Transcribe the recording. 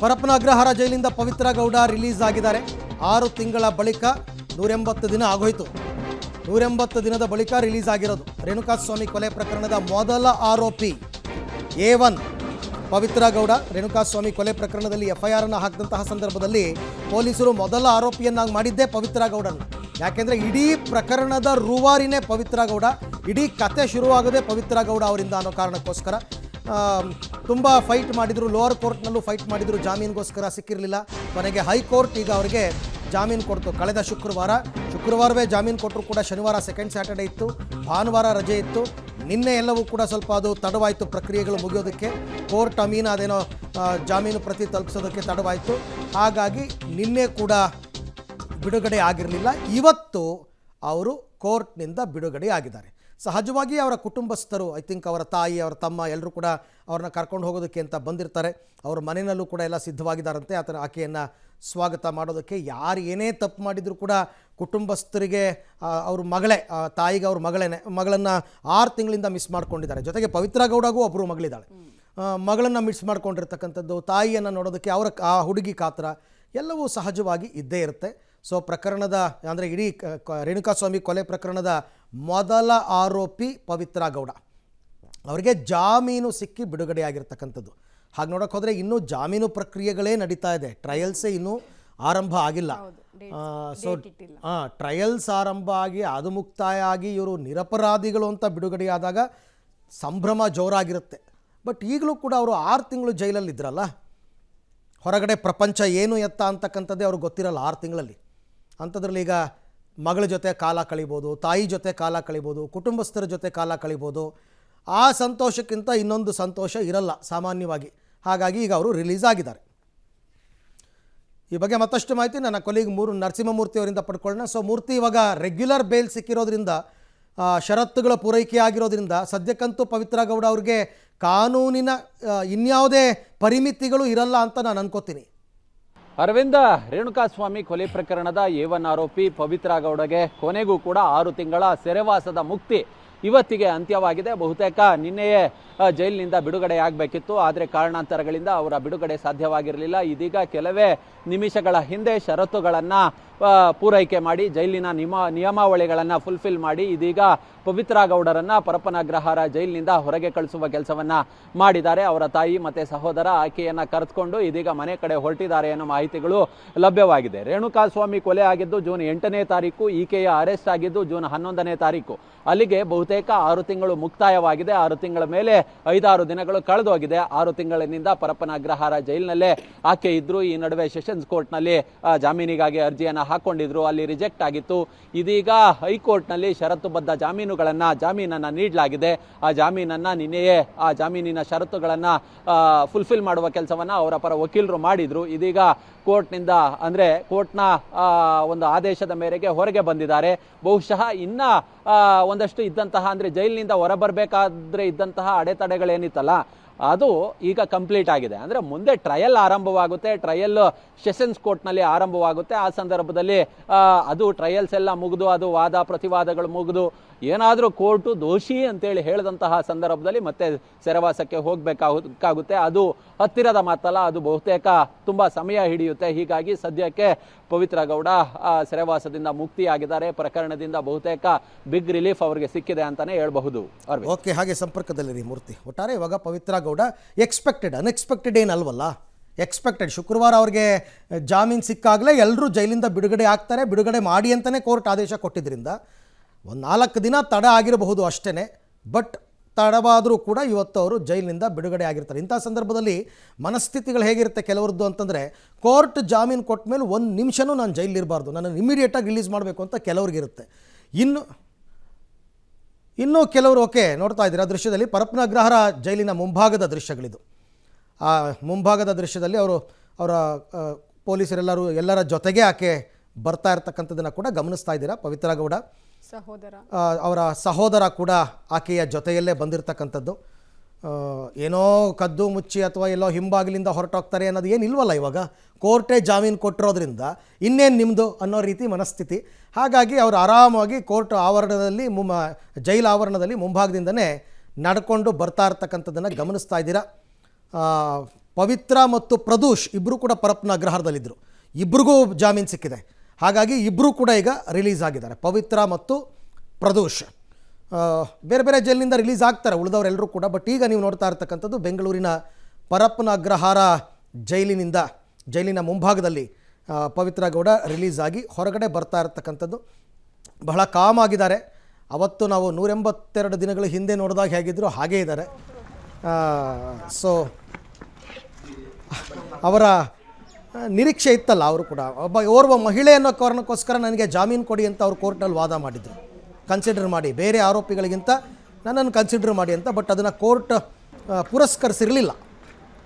ಪರಪ್ಪನ ಅಗ್ರಹಾರ ಜೈಲಿಂದ ಪವಿತ್ರ ಗೌಡ ರಿಲೀಸ್ ಆಗಿದ್ದಾರೆ. 6 ತಿಂಗಳ ಬಳಿಕ 180 ದಿನ ಆಗೋಯ್ತು. 180 ದಿನದ ಬಳಿಕ ರಿಲೀಸ್ ಆಗಿರೋದು. ರೇಣುಕಾಸ್ವಾಮಿ ಕೊಲೆ ಪ್ರಕರಣದ ಮೊದಲ ಆರೋಪಿ A1 ಪವಿತ್ರ ಗೌಡ. ರೇಣುಕಾಸ್ವಾಮಿ ಕೊಲೆ ಪ್ರಕರಣದಲ್ಲಿ FIR ಅನ್ನು ಹಾಕಿದಂತಹ ಸಂದರ್ಭದಲ್ಲಿ ಪೊಲೀಸರು ಮೊದಲ ಆರೋಪಿಯನ್ನಾಗಿ ಮಾಡಿದ್ದೇ ಪವಿತ್ರ ಗೌಡನ. ಯಾಕೆಂದರೆ ಇಡೀ ಪ್ರಕರಣದ ರೂವಾರಿನೇ ಪವಿತ್ರ ಗೌಡ, ಇಡೀ ಕತೆ ಶುರುವಾಗದೆ ಪವಿತ್ರ ಗೌಡ ಅವರಿಂದ ಅನ್ನೋ ಕಾರಣಕ್ಕೋಸ್ಕರ ತುಂಬ ಫೈಟ್ ಮಾಡಿದರು. ಲೋವರ್ ಕೋರ್ಟ್ನಲ್ಲೂ ಫೈಟ್ ಮಾಡಿದರು, ಜಾಮೀನಿಗೋಸ್ಕರ ಸಿಕ್ಕಿರಲಿಲ್ಲ. ಕೊನೆಗೆ ಹೈಕೋರ್ಟ್ ಈಗ ಅವರಿಗೆ ಜಾಮೀನು ಕೊಡ್ತು. ಕಳೆದ ಶುಕ್ರವಾರವೇ ಜಾಮೀನು ಕೊಟ್ಟರು ಕೂಡ ಶನಿವಾರ ಸೆಕೆಂಡ್ ಸ್ಯಾಟರ್ಡೇ ಇತ್ತು, ಭಾನುವಾರ ರಜೆ ಇತ್ತು. ನಿನ್ನೆ ಎಲ್ಲವೂ ಕೂಡ ಸ್ವಲ್ಪ ಅದು ತಡವಾಯಿತು ಪ್ರಕ್ರಿಯೆಗಳು ಮುಗಿಯೋದಕ್ಕೆ. ಕೋರ್ಟ್ ಅದೇನೋ ಜಾಮೀನು ಪ್ರತಿ ತಲುಪಿಸೋದಕ್ಕೆ ತಡವಾಯಿತು. ಹಾಗಾಗಿ ನಿನ್ನೆ ಕೂಡ ಬಿಡುಗಡೆ ಆಗಿರಲಿಲ್ಲ. ಇವತ್ತು ಅವರು ಕೋರ್ಟ್ನಿಂದ ಬಿಡುಗಡೆ ಆಗಿದ್ದಾರೆ. ಸಹಜವಾಗಿ ಅವರ ಕುಟುಂಬಸ್ಥರು, ಐ ಥಿಂಕ್ ಅವರ ತಾಯಿ, ಅವರ ತಮ್ಮ ಎಲ್ಲರೂ ಕೂಡ ಅವ್ರನ್ನ ಕರ್ಕೊಂಡು ಹೋಗೋದಕ್ಕೆ ಅಂತ ಬಂದಿರ್ತಾರೆ. ಅವ್ರ ಮನೆಯಲ್ಲೂ ಕೂಡ ಎಲ್ಲ ಸಿದ್ಧವಾಗಿದ್ದಾರಂತೆ ಆಕೆಯನ್ನು ಸ್ವಾಗತ ಮಾಡೋದಕ್ಕೆ. ಯಾರು ಏನೇ ತಪ್ಪು ಮಾಡಿದರೂ ಕೂಡ ಕುಟುಂಬಸ್ಥರಿಗೆ ಅವ್ರ ಮಗಳೇ, ತಾಯಿಗೆ ಅವ್ರ ಮಗಳನ್ನು 6 ತಿಂಗಳಿಂದ ಮಿಸ್ ಮಾಡ್ಕೊಂಡಿದ್ದಾರೆ. ಜೊತೆಗೆ ಪವಿತ್ರ ಗೌಡಗೂ ಒಬ್ಬರು ಮಗಳಿದ್ದಾಳೆ. ಮಗಳನ್ನು ಮಿಸ್ ಮಾಡ್ಕೊಂಡಿರ್ತಕ್ಕಂಥದ್ದು, ತಾಯಿಯನ್ನು ನೋಡೋದಕ್ಕೆ ಅವರ ಆ ಹುಡುಗಿ ಕಾತರ ಎಲ್ಲವೂ ಸಹಜವಾಗಿ ಇದ್ದೇ ಇರುತ್ತೆ. ಸೊ ಪ್ರಕರಣದ ಅಂದರೆ ಇಡೀ ರೇಣುಕಾಸ್ವಾಮಿ ಕೊಲೆ ಪ್ರಕರಣದ ಮೊದಲ ಆರೋಪಿ ಪವಿತ್ರ ಗೌಡ ಅವರಿಗೆ ಜಾಮೀನು ಸಿಕ್ಕಿ ಬಿಡುಗಡೆಯಾಗಿರ್ತಕ್ಕಂಥದ್ದು. ಹಾಗೆ ನೋಡೋಕೆ ಹೋದರೆ ಇನ್ನೂ ಜಾಮೀನು ಪ್ರಕ್ರಿಯೆಗಳೇ ನಡೀತಾ ಇದೆ, ಟ್ರಯಲ್ಸೇ ಇನ್ನೂ ಆರಂಭ ಆಗಿಲ್ಲ. ಸೊ ಟ್ರಯಲ್ಸ್ ಆರಂಭ ಆಗಿ ಅದು ಮುಕ್ತಾಯ ಆಗಿ ಇವರು ನಿರಪರಾಧಿಗಳು ಅಂತ ಬಿಡುಗಡೆಯಾದಾಗ ಸಂಭ್ರಮ ಜೋರಾಗಿರುತ್ತೆ. ಬಟ್ ಈಗಲೂ ಕೂಡ ಅವರು 6 ತಿಂಗಳು ಜೈಲಲ್ಲಿದ್ದರಲ್ಲ, ಹೊರಗಡೆ ಪ್ರಪಂಚ ಏನು ಎತ್ತ ಅಂತಕ್ಕಂಥದ್ದೇ ಅವ್ರಿಗೆ ಗೊತ್ತಿರಲ್ಲ 6 ತಿಂಗಳಲ್ಲಿ. ಅಂಥದ್ರಲ್ಲಿ ಈಗ ಮಗಳ ಜೊತೆ ಕಾಲ ಕಳಿಬೋದು, ತಾಯಿ ಜೊತೆ ಕಾಲ ಕಳಿಬೋದು, ಕುಟುಂಬಸ್ಥರ ಜೊತೆ ಕಾಲ ಕಳಿಬೋದು. ಆ ಸಂತೋಷಕ್ಕಿಂತ ಇನ್ನೊಂದು ಸಂತೋಷ ಇರಲ್ಲ ಸಾಮಾನ್ಯವಾಗಿ. ಹಾಗಾಗಿ ಈಗ ಅವರು ರಿಲೀಸ್ ಆಗಿದ್ದಾರೆ. ಈ ಬಗ್ಗೆ ಮತ್ತಷ್ಟು ಮಾಹಿತಿ ನನ್ನ ಕೊಲೀಗ್ ನರಸಿಂಹಮೂರ್ತಿ ಅವರಿಂದ ಪಡ್ಕೊಳ್ಳೋಣ. ಸೊ ಮೂರ್ತಿ, ಇವಾಗ ರೆಗ್ಯುಲರ್ ಬೇಲ್ ಸಿಕ್ಕಿರೋದ್ರಿಂದ, ಷರತ್ತುಗಳ ಪೂರೈಕೆ ಆಗಿರೋದ್ರಿಂದ ಸದ್ಯಕ್ಕಂತೂ ಪವಿತ್ರ ಗೌಡ ಅವ್ರಿಗೆ ಕಾನೂನಿನ ಇನ್ಯಾವುದೇ ಪರಿಮಿತಿಗಳು ಇರಲ್ಲ ಅಂತ ನಾನು ಅನ್ಕೋತೀನಿ. ಅರವಿಂದ, ರೇಣುಕಾಸ್ವಾಮಿ ಕೊಲೆ ಪ್ರಕರಣದ A1 ಆರೋಪಿ ಪವಿತ್ರ ಗೌಡಗೆ ಕೊನೆಗೂ ಕೂಡ 6 ತಿಂಗಳ ಸೆರೆವಾಸದ ಮುಕ್ತಿ ಇವತ್ತಿಗೆ ಅಂತ್ಯವಾಗಿದೆ. ಬಹುತೇಕ ನಿನ್ನೆಯೇ ಜೈಲಿನಿಂದ ಬಿಡುಗಡೆ ಆಗಬೇಕಿತ್ತು, ಆದರೆ ಕಾರಣಾಂತರಗಳಿಂದ ಅವರ ಬಿಡುಗಡೆ ಸಾಧ್ಯವಾಗಿರಲಿಲ್ಲ. ಇದೀಗ ಕೆಲವೇ ನಿಮಿಷಗಳ ಹಿಂದೆ ಷರತ್ತುಗಳನ್ನು ಪೂರೈಕೆ ಮಾಡಿ, ಜೈಲಿನ ನಿಯಮಾವಳಿಗಳನ್ನು ಫುಲ್ಫಿಲ್ ಮಾಡಿ ಇದೀಗ ಪವಿತ್ರ ಗೌಡರನ್ನು ಪರಪ್ಪನ ಅಗ್ರಹಾರ ಜೈಲಿನಿಂದ ಹೊರಗೆ ಕಳಿಸುವ ಕೆಲಸವನ್ನು ಮಾಡಿದ್ದಾರೆ. ಅವರ ತಾಯಿ ಮತ್ತು ಸಹೋದರ ಆಕೆಯನ್ನು ಕರೆದುಕೊಂಡು ಇದೀಗ ಮನೆ ಕಡೆ ಹೊರಟಿದ್ದಾರೆ ಅನ್ನೋ ಮಾಹಿತಿಗಳು ಲಭ್ಯವಾಗಿದೆ. ರೇಣುಕಾಸ್ವಾಮಿ ಕೊಲೆ ಆಗಿದ್ದು ಜೂನ್ 8ನೇ ತಾರೀಕು, ಈಕೆಯ ಅರೆಸ್ಟ್ ಆಗಿದ್ದು ಜೂನ್ 11ನೇ ತಾರೀಕು. ಅಲ್ಲಿಗೆ ಬಹುತೇಕ 6 ತಿಂಗಳು ಮುಕ್ತಾಯವಾಗಿದೆ. 6 ತಿಂಗಳ ಮೇಲೆ 5-6 ದಿನಗಳು ಕಳೆದೋಗಿದೆ. 6 ತಿಂಗಳಿನಿಂದ ಪರಪ್ಪನ ಅಗ್ರಹಾರ ಜೈಲಿನಲ್ಲೇ ಆಕೆ ಇದ್ರು. ಈ ನಡುವೆ ಸೆಷನ್ಸ್ ಕೋರ್ಟ್ನಲ್ಲಿ ಜಾಮೀನಿಗಾಗಿ ಅರ್ಜಿಯನ್ನು ಹಾಕೊಂಡಿದ್ರು, ಅಲ್ಲಿ ರಿಜೆಕ್ಟ್ ಆಗಿತ್ತು. ಇದೀಗ ಹೈಕೋರ್ಟ್ನಲ್ಲಿ ಷರತ್ತುಬದ್ಧ ಜಾಮೀನನ್ನು ನೀಡಲಾಗಿದೆ. ಆ ಜಾಮೀನನ್ನು ನಿನ್ನೆಯೇ ಆ ಜಾಮೀನಿನ ಷರತ್ತುಗಳನ್ನು ಫುಲ್ಫಿಲ್ ಮಾಡುವ ಕೆಲಸವನ್ನು ಅವರ ಪರ ವಕೀಲರು ಮಾಡಿದ್ರು. ಇದೀಗ ಕೋರ್ಟ್ನಿಂದ, ಅಂದರೆ ಕೋರ್ಟ್ನ ಒಂದು ಆದೇಶದ ಮೇರೆಗೆ ಹೊರಗೆ ಬಂದಿದ್ದಾರೆ. ಬಹುಶಃ ಇನ್ನ ಒಂದಷ್ಟು ಇದ್ದಂತಹ, ಅಂದರೆ ಜೈಲಿನಿಂದ ಹೊರಬರಬೇಕಾದ್ರೆ ಇದ್ದಂತಹ ಅಡೆತಡೆಗಳೇನಿತ್ತಲ್ಲ ಅದು ಈಗ ಕಂಪ್ಲೀಟ್ ಆಗಿದೆ. ಅಂದರೆ ಮುಂದೆ ಟ್ರಯಲ್ ಆರಂಭವಾಗುತ್ತೆ, ಟ್ರಯಲ್ ಸೆಷನ್ಸ್ ಕೋರ್ಟ್ನಲ್ಲಿ ಆರಂಭವಾಗುತ್ತೆ. ಆ ಸಂದರ್ಭದಲ್ಲಿ ಅದು ಟ್ರಯಲ್ಸ್ ಎಲ್ಲ ಮುಗಿದು, ಅದು ವಾದ ಪ್ರತಿವಾದಗಳು ಮುಗಿದು ಏನಾದರೂ ಕೋರ್ಟು ದೋಷಿ ಅಂತೇಳಿ ಹೇಳಿದಂತಹ ಸಂದರ್ಭದಲ್ಲಿ ಮತ್ತೆ ಸೆರೆವಾಸಕ್ಕೆ ಹೋಗಬೇಕಾಗುತ್ತೆ. ಅದು ಹತ್ತಿರದ ಮಾತಲ್ಲ, ಅದು ಬಹುತೇಕ ತುಂಬ ಸಮಯ ಹಿಡಿಯುತ್ತೆ. ಹೀಗಾಗಿ ಸದ್ಯಕ್ಕೆ ಪವಿತ್ರ ಗೌಡ ಸೆರೆವಾಸದಿಂದ ಮುಕ್ತಿಯಾಗಿದ್ದಾರೆ. ಪ್ರಕರಣದಿಂದ ಬಹುತೇಕ ಬಿಗ್ ರಿಲೀಫ್ ಅವರಿಗೆ ಸಿಕ್ಕಿದೆ ಅಂತಾನೆ ಹೇಳ್ಬಹುದು. ಓಕೆ, ಹಾಗೆ ಸಂಪರ್ಕದಲ್ಲಿರಿ ಮೂರ್ತಿ. ಒಟ್ಟಾರೆ ಇವಾಗ ಪವಿತ್ರ ಗೌಡ ಅನ್ಎಕ್ಸ್ಪೆಕ್ಟೆಡ್ ಏನಲ್ವಲ್ಲ, ಎಕ್ಸ್ಪೆಕ್ಟೆಡ್. ಶುಕ್ರವಾರ ಅವ್ರಿಗೆ ಜಾಮೀನು ಸಿಕ್ಕಾಗಲೇ ಎಲ್ಲರೂ ಜೈಲಿಂದ ಬಿಡುಗಡೆ ಆಗ್ತಾರೆ, ಬಿಡುಗಡೆ ಮಾಡಿ ಅಂತಲೇ ಕೋರ್ಟ್ ಆದೇಶ ಕೊಟ್ಟಿದ್ದರಿಂದ ಒಂದು 4 ದಿನ ತಡ ಆಗಿರಬಹುದು ಅಷ್ಟೇ. ಬಟ್ ತಡವಾದರೂ ಕೂಡ ಇವತ್ತು ಅವರು ಜೈಲಿನಿಂದ ಬಿಡುಗಡೆ ಆಗಿರ್ತಾರೆ. ಇಂಥ ಸಂದರ್ಭದಲ್ಲಿ ಮನಸ್ಥಿತಿಗಳು ಹೇಗಿರುತ್ತೆ ಕೆಲವ್ರದ್ದು ಅಂತಂದರೆ, ಕೋರ್ಟ್ ಜಾಮೀನು ಕೊಟ್ಟ ಮೇಲೆ 1 ನಿಮಿಷನೂ ನಾನು ಜೈಲಿರಬಾರ್ದು, ನನ್ನನ್ನು ಇಮಿಡಿಯೇಟಾಗಿ ರಿಲೀಸ್ ಮಾಡಬೇಕು ಅಂತ ಕೆಲವ್ರಿಗಿರುತ್ತೆ. ಇನ್ನೂ ಕೆಲವರು, ಓಕೆ ನೋಡ್ತಾ ಇದ್ದೀರಾ ದೃಶ್ಯದಲ್ಲಿ ಪರಪ್ಪನ ಅಗ್ರಹಾರ ಜೈಲಿನ ಮುಂಭಾಗದ ದೃಶ್ಯಗಳಿದು. ಆ ಮುಂಭಾಗದ ದೃಶ್ಯದಲ್ಲಿ ಅವರ ಪೊಲೀಸರೆಲ್ಲರೂ ಎಲ್ಲರ ಜೊತೆಗೆ ಆಕೆ ಬರ್ತಾ ಇರ್ತಕ್ಕಂಥದ್ದನ್ನು ಕೂಡ ಗಮನಿಸ್ತಾ ಇದ್ದೀರಾ. ಪವಿತ್ರ ಗೌಡ ಅವರ ಸಹೋದರ ಕೂಡ ಆಕೆಯ ಜೊತೆಯಲ್ಲೇ ಬಂದಿರತಕ್ಕಂಥದ್ದು. ಏನೋ ಕದ್ದು ಮುಚ್ಚಿ ಅಥವಾ ಎಲ್ಲೋ ಹಿಂಬಾಗಿಲಿಂದ ಹೊರಟೋಗ್ತಾರೆ ಅನ್ನೋದು ಏನಿಲ್ವಲ್ಲ. ಇವಾಗ ಕೋರ್ಟೇ ಜಾಮೀನು ಕೊಟ್ಟಿರೋದ್ರಿಂದ ಇನ್ನೇನು ನಿಮ್ಮದು ಅನ್ನೋ ರೀತಿ ಮನಸ್ಥಿತಿ. ಹಾಗಾಗಿ ಅವರು ಆರಾಮಾಗಿ ಕೋರ್ಟ್ ಆವರಣದಲ್ಲಿ ಜೈಲು ಆವರಣದಲ್ಲಿ ಮುಂಭಾಗದಿಂದನೇ ನಡ್ಕೊಂಡು ಬರ್ತಾ ಇರ್ತಕ್ಕಂಥದ್ದನ್ನು ಗಮನಿಸ್ತಾ ಇದ್ದೀರಾ. ಪವಿತ್ರ ಮತ್ತು ಪ್ರದೂಷ್ ಇಬ್ಬರು ಕೂಡ ಪರಪ್ಪನ ಅಗ್ರಹಾರದಲ್ಲಿದ್ದರು. ಇಬ್ರಿಗೂ ಜಾಮೀನು ಸಿಕ್ಕಿದೆ. ಹಾಗಾಗಿ ಇಬ್ಬರೂ ಕೂಡ ಈಗ ರಿಲೀಸ್ ಆಗಿದ್ದಾರೆ, ಪವಿತ್ರ ಮತ್ತು ಪ್ರದೂಷ್. ಬೇರೆ ಬೇರೆ ಜೈಲಿನಿಂದ ರಿಲೀಸ್ ಆಗ್ತಾರೆ ಉಳಿದವರೆಲ್ಲರೂ ಕೂಡ. ಬಟ್ ಈಗ ನೀವು ನೋಡ್ತಾ ಇರ್ತಕ್ಕಂಥದ್ದು ಬೆಂಗಳೂರಿನ ಪರಪ್ಪನ ಅಗ್ರಹಾರ ಜೈಲಿನ ಮುಂಭಾಗದಲ್ಲಿ ಪವಿತ್ರ ಗೌಡ ರಿಲೀಸ್ ಆಗಿ ಹೊರಗಡೆ ಬರ್ತಾ ಇರ್ತಕ್ಕಂಥದ್ದು. ಬಹಳ ಕಾಮ್ ಆಗಿದ್ದಾರೆ. ಅವತ್ತು ನಾವು 182 ದಿನಗಳ ಹಿಂದೆ ನೋಡಿದಾಗ ಹೇಗಿದ್ದರು ಹಾಗೇ ಇದ್ದಾರೆ. ಸೊ ಅವರ ನಿರೀಕ್ಷೆ ಇತ್ತಲ್ಲ, ಅವರು ಕೂಡ ಓರ್ವ ಮಹಿಳೆ ಅನ್ನೋ ಕಾರಣಕ್ಕೋಸ್ಕರ ನನಗೆ ಜಾಮೀನು ಕೊಡಿ ಅಂತ ಅವರು ಕೋರ್ಟ್ನಲ್ಲಿ ವಾದ ಮಾಡಿದರು. ಕನ್ಸಿಡರ್ ಮಾಡಿ, ಬೇರೆ ಆರೋಪಿಗಳಿಗಿಂತ ನನ್ನನ್ನು ಕನ್ಸಿಡರ್ ಮಾಡಿ ಅಂತ. ಬಟ್ ಅದನ್ನು ಕೋರ್ಟ್ ಪುರಸ್ಕರಿಸಿರಲಿಲ್ಲ.